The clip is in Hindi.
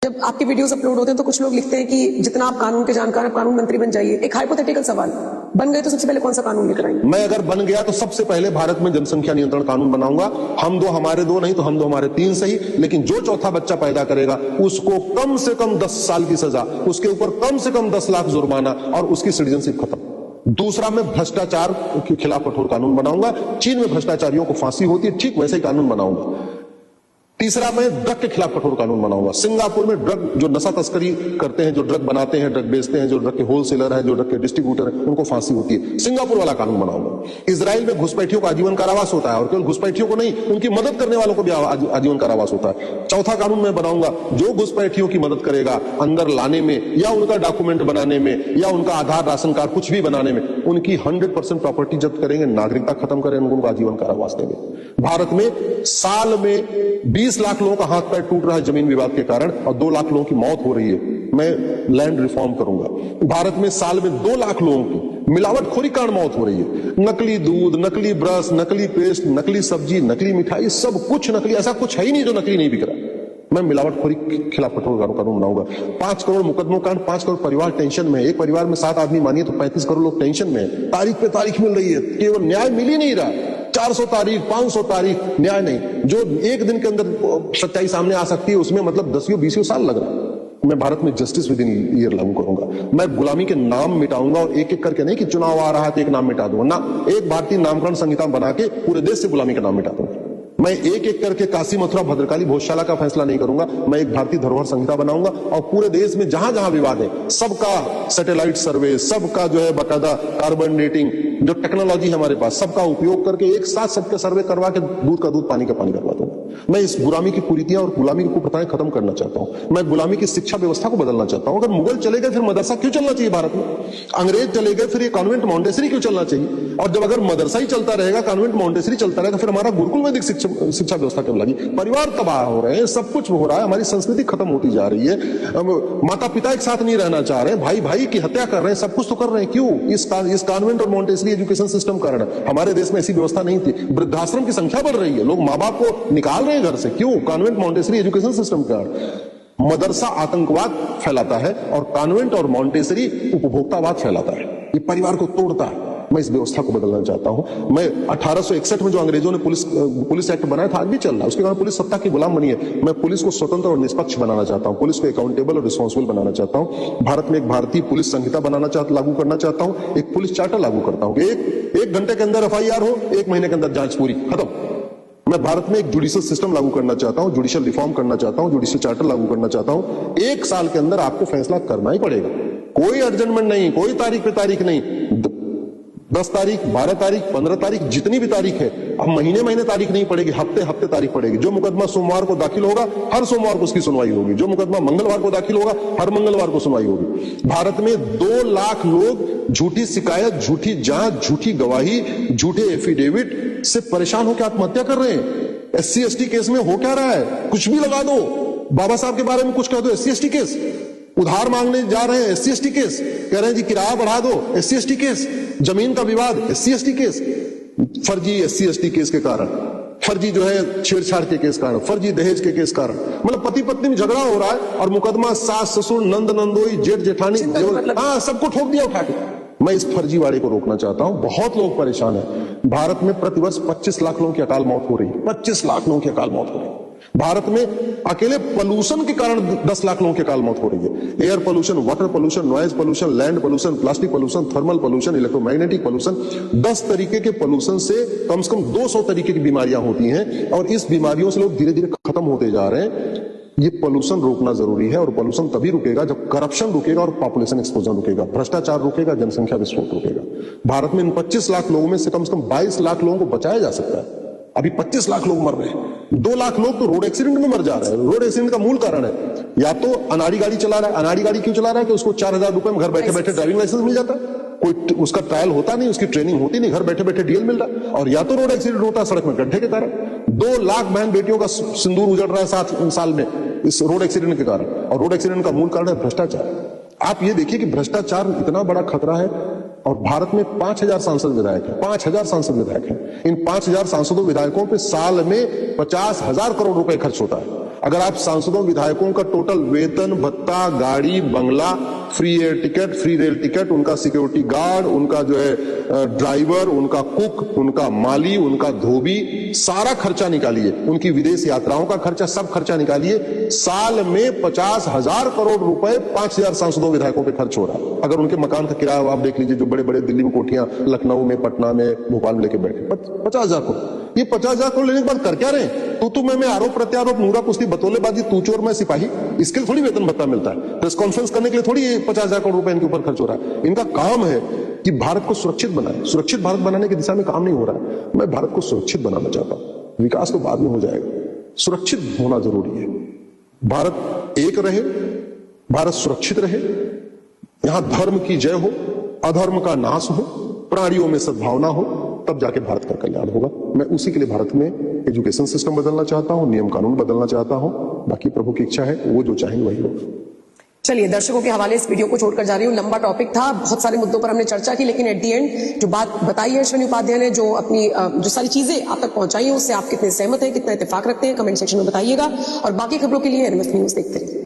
जब आपके वीडियोस अपलोड होते हैं तो कुछ लोग लिखते हैं कि जितना आप कानून के जानकार हैं, कानून मंत्री बन जाइए। एक हाइपोथेटिकल सवाल, बन गए तो सबसे पहले कौन सा कानून लेकर आएंगे? मैं अगर बन गया तो सबसे पहले भारत में जनसंख्या नियंत्रण कानून बनाऊंगा। हम दो हमारे दो नहीं तो हम दो हमारे तीन सही, लेकिन जो चौथा बच्चा पैदा करेगा उसको कम से कम 10 साल की सजा, उसके ऊपर कम से कम 10 लाख जुर्माना और उसकी सिटीजनशिप खत्म। दूसरा, मैं भ्रष्टाचार के खिलाफ कठोर कानून बनाऊंगा। चीन में भ्रष्टाचारियों को फांसी होती है, ठीक वैसे ही कानून बनाऊंगा। तीसरा, मैं ड्रग के खिलाफ कठोर कानून बनाऊंगा। सिंगापुर में ड्रग जो नशा तस्करी करते हैं, जो ड्रग बनाते हैं, ड्रग बेचते हैं, जो ड्रग के होलसेलर है, जो ड्रग के डिस्ट्रीब्यूटर है, उनको फांसी होती है। सिंगापुर वाला कानून बनाऊंगा। इजराइल में घुसपैठियों का आजीवन कारावास होता है, और केवल घुसपैठियों को नहीं, उनकी मदद करने वालों को भी आजीवन कारावास होता है। चौथा कानून मैं बनाऊंगा, जो घुसपैठियों की मदद करेगा अंदर लाने में या उनका डॉक्यूमेंट बनाने में या उनका आधार राशन कार्ड कुछ भी बनाने में, उनकी 100% प्रॉपर्टी जब्त करेंगे, नागरिकता खत्म करेंगे, उनको आजीवन कारावास देंगे। भारत में साल में 20 लाख लोगों का हाथ पैर टूट रहा है जमीन विवाद के कारण, और 2 लाख लोगों की मौत हो रही है। मैं लैंड रिफॉर्म करूंगा। भारत में साल में 2 लाख लोगों की मिलावटखोरी कारण मौत हो रही है। नकली दूध, नकली ब्रश, नकली पेस्ट, नकली सब्जी, नकली मिठाई, सब कुछ नकली। ऐसा कुछ है ही नहीं जो नकली नहीं बिक रहा। मैं मिलावटखोरी के खिलाफ कठोर कानून बनाऊंगा। 5 करोड़ मुकदमों कारण 5 करोड़ परिवार टेंशन में। एक परिवार में 7 आदमी मानिए तो 35 करोड़ लोग टेंशन में। तारीख पे तारीख मिल रही है, केवल न्याय मिल ही नहीं रहा। 400 तारीख, 500 तारीख, न्याय नहीं। जो एक दिन के अंदर सच्चाई सामने आ सकती है, उसमें मतलब 10-20 साल लग रहा है। मैं भारत में जस्टिस विद इन ईयर लागू करूंगा। मैं गुलामी के नाम मिटाऊंगा, और एक एक करके नहीं कि चुनाव आ रहा है तो एक नाम मिटा दूंगा ना। एक भारतीय नामकरण संहिता बना के पूरे देश से गुलामी का नाम मिटा दूंगा। मैं एक एक करके काशी, मथुरा, भद्रकाली, भोजशाला का फैसला नहीं करूंगा। मैं एक भारतीय धरोहर संहिता बनाऊंगा, और पूरे देश में जहां जहां विवाद है सबका सैटेलाइट सर्वे, सबका जो है बाकायदा कार्बन डेटिंग, जो टेक्नोलॉजी है हमारे पास, सबका उपयोग करके एक साथ सबके सर्वे करवा के दूध का दूध, पानी का पानी करवा दूंगा। मैं इस गुलामी की कुरीतियां और गुलामी की कुप्रथाएं खत्म करना चाहता हूं। मैं गुलामी की शिक्षा व्यवस्था को बदलना चाहता हूं। अगर मुगल चले गए फिर मदरसा क्यों चलना चाहिए भारत में? अंग्रेज चले गए फिर ये कॉन्वेंट मॉन्टेसरी क्यों चलना चाहिए? और जब अगर मदरसा ही चलता रहेगा, कॉन्वेंट मॉन्टेसरी चलता रहेगा, फिर हमारा गुरुकुल वैदिक शिक्षा व्यवस्था क्यों लगी? परिवार तबाह हो रहे हैं, सब कुछ हो रहा है, हमारी संस्कृति खत्म होती जा रही है। माता पिता एक साथ नहीं रहना चाह रहे हैं, भाई भाई की हत्या कर रहे हैं, सब कुछ तो कर रहे हैं। क्यों? इस कॉन्वेंट और मॉन्टेसरी एजुकेशन सिस्टम कारण। हमारे देश में ऐसी व्यवस्था नहीं थी। वृद्धाश्रम की संख्या बढ़ रही है, लोग माँ बाप को निकाल रहे हैं घर से। क्यों? कॉन्वेंट मॉन्टेसरी एजुकेशन सिस्टम कारण। मदरसा आतंकवाद फैलाता है और कॉन्वेंट और मॉन्टेसरी उपभोक्तावाद फैलाता है। ये परिवार को तोड़ता है। मैं इस व्यवस्था को बदलना चाहता हूं। मैं 1861 में जो अंग्रेजों ने पुलिस एक्ट बनाया था, आज भी चल रहा है। उसके कारण पुलिस सत्ता की गुलाम बनी है। मैं पुलिस को स्वतंत्र और निष्पक्ष बनाना चाहता हूं। पुलिस को अकाउंटेबल और रिस्पॉन्सिबल बनाना चाहता हूं। भारत में एक भारतीय पुलिस संहिता लागू करना चाहता हूं। एक पुलिस चार्टर लागू करता हूं। एक घंटे के अंदर FIR हो, 1 महीने के अंदर जांच पूरी, खत्म। मैं भारत में एक जुडिशियल सिस्टम लागू करना चाहता हूं, जुडिशियल रिफॉर्म करना चाहता हूं, जुडिशियल चार्टर लागू करना चाहता हूं। 1 साल के अंदर आपको फैसला करना ही पड़ेगा। कोई एडजमेंट नहीं, कोई तारीख पे तारीख नहीं। 10 तारीख, 12 तारीख, 15 तारीख, जितनी भी तारीख है। अब महीने तारीख नहीं पड़ेगी, हफ्ते तारीख पड़ेगी। जो मुकदमा सोमवार को दाखिल होगा, हर सोमवार को उसकी सुनवाई होगी। जो मुकदमा मंगलवार को दाखिल होगा, हर मंगलवार को सुनवाई होगी। भारत में 2 लाख लोग झूठी शिकायत, झूठी जांच, झूठी गवाही, झूठे एफिडेविट से परेशान होकर आत्महत्या कर रहे हैं। SC ST केस में हो क्या रहा है? कुछ भी लगा दो, बाबा साहब के बारे में कुछ कह दो, SC ST केस। उधार मांगने जा रहे हैं, SC ST केस। कह रहे हैं जी किराया बढ़ा दो, SC ST केस। जमीन का विवाद, SC ST केस। फर्जी SC ST केस के कारण, फर्जी जो है छेड़छाड़ के केस कारण, फर्जी दहेज के केस कारण, मतलब पति पत्नी में झगड़ा हो रहा है और मुकदमा सास ससुर, नंद नंदोई, जेठ जेठानी, सबको ठोक दिया उठा के। मैं इस फर्जीवाड़े को रोकना चाहता हूं। बहुत लोग परेशान हैं। भारत में प्रतिवर्ष 25 लाख लोगों की अकाल मौत हो रही है। 25 लाख लोगों की अकाल मौत हो रही है। भारत में अकेले पोल्यूशन के कारण 10 लाख लोगों की अकाल मौत हो रही है। Air pollution, water pollution, noise pollution, land pollution, plastic pollution, thermal pollution, electromagnetic pollution, 10 तरीके के पोल्यूशन से कम 200 तरीके की बीमारियां होती हैं, और इस बीमारियों से लोग धीरे धीरे खत्म होते जा रहे हैं। ये पोल्यूशन रोकना जरूरी है, और पोल्यूशन तभी रुकेगा जब करप्शन रुकेगा और पॉपुलेशन एक्सपोजर रुकेगा, भ्रष्टाचार रुकेगा, जनसंख्या विस्फोट रुकेगा। भारत में इन 25 लाख लोगों में से कम 22 लाख लोगों को बचाया जा सकता है। अभी 25 लाख लोग मर रहे हैं। 2 लाख लोग तो रोड एक्सीडेंट में मर जा रहे हैं। रोड एक्सीडेंट का मूल कारण है या तो अनाड़ी गाड़ी चला रहा है। अनाड़ी गाड़ी क्यों चला रहा है? कि उसको 4000 रुपए में घर बैठे बैठे ड्राइविंग लाइसेंस मिल जाता है। कोई उसका ट्रायल होता नहीं, उसकी ट्रेनिंग होती नहीं, घर बैठे बैठे DL मिल रहा है। और या तो रोड एक्सीडेंट होता है सड़क में गड्ढे के कारण। 2 लाख बहन बेटियों का सिंदूर उजड़ रहा है 7 साल में इस रोड एक्सीडेंट के कारण। और रोड एक्सीडेंट का मूल कारण है भ्रष्टाचार। आप ये देखिए कि भ्रष्टाचार इतना बड़ा खतरा है, और भारत में 5000 सांसद विधायक हैं। 5000 सांसद विधायक हैं। इन 5000 सांसदों विधायकों पे साल में 50,000 करोड़ रुपए खर्च होता है। अगर आप सांसदों विधायकों का टोटल वेतन भत्ता, गाड़ी, बंगला, free air ticket, free rail ticket, उनका सिक्योरिटी गार्ड, उनका जो है ड्राइवर, उनका कुक, उनका माली, उनका धोबी, सारा खर्चा निकालिए, उनकी विदेश यात्राओं का खर्चा, सब खर्चा निकालिए, साल में 50,000 करोड़ रुपए 5,000 सांसदों विधायकों पे खर्च हो रहा है। अगर उनके मकान का किराया आप देख लीजिए, जो बड़े बड़े दिल्ली में कोठियां, लखनऊ में, पटना में, भोपाल में लेके बैठे, 50,000 करोड़। ये 50,000 करोड़ लेने के बाद कर क्या रहे? तू मैं आरोप प्रत्यारोप, नूरा कुश्ती, बतौलेबाजी, तू चोर मैं सिपाही, इसके लिए थोड़ी वेतन भत्ता मिलता है। प्रेस कॉन्फ्रेंस करने के लिए थोड़ी 50,000 करोड़ रुपए इनके ऊपर खर्च हो रहा है। इनका काम है कि भारत को सुरक्षित बनाए। सुरक्षित भारत बनाने की दिशा में काम नहीं हो रहा है। मैं भारत को सुरक्षित बनाना चाहता हूं। विकास तो बाद में हो जाएगा, सुरक्षित होना जरूरी है। भारत एक रहे, भारत सुरक्षित रहे, यहां धर्म की जय हो, अधर्म का नाश हो, प्राणियों में सद्भावना हो, तब जाके भारत का कल्याण होगा। मैं उसी के लिए भारत में एजुकेशन सिस्टम बदलना चाहता हूं, नियम कानून बदलना चाहता हूं। बाकी प्रभु की इच्छा है, वो जो चाहेंगे वही होगा। चलिए, दर्शकों के हवाले इस वीडियो को छोड़कर जा रही हूँ। लंबा टॉपिक था, बहुत सारे मुद्दों पर हमने चर्चा की, लेकिन एट दी एंड जो बात बताई है अश्विनी उपाध्याय ने, जो अपनी जो सारी चीजें आप तक पहुंचाई है, उससे आप कितने सहमत हैं, कितना इत्तेफाक रखते हैं, कमेंट सेक्शन में बताइएगा। और बाकी खबरों के लिए एनएमएस न्यूज देखते रहिए।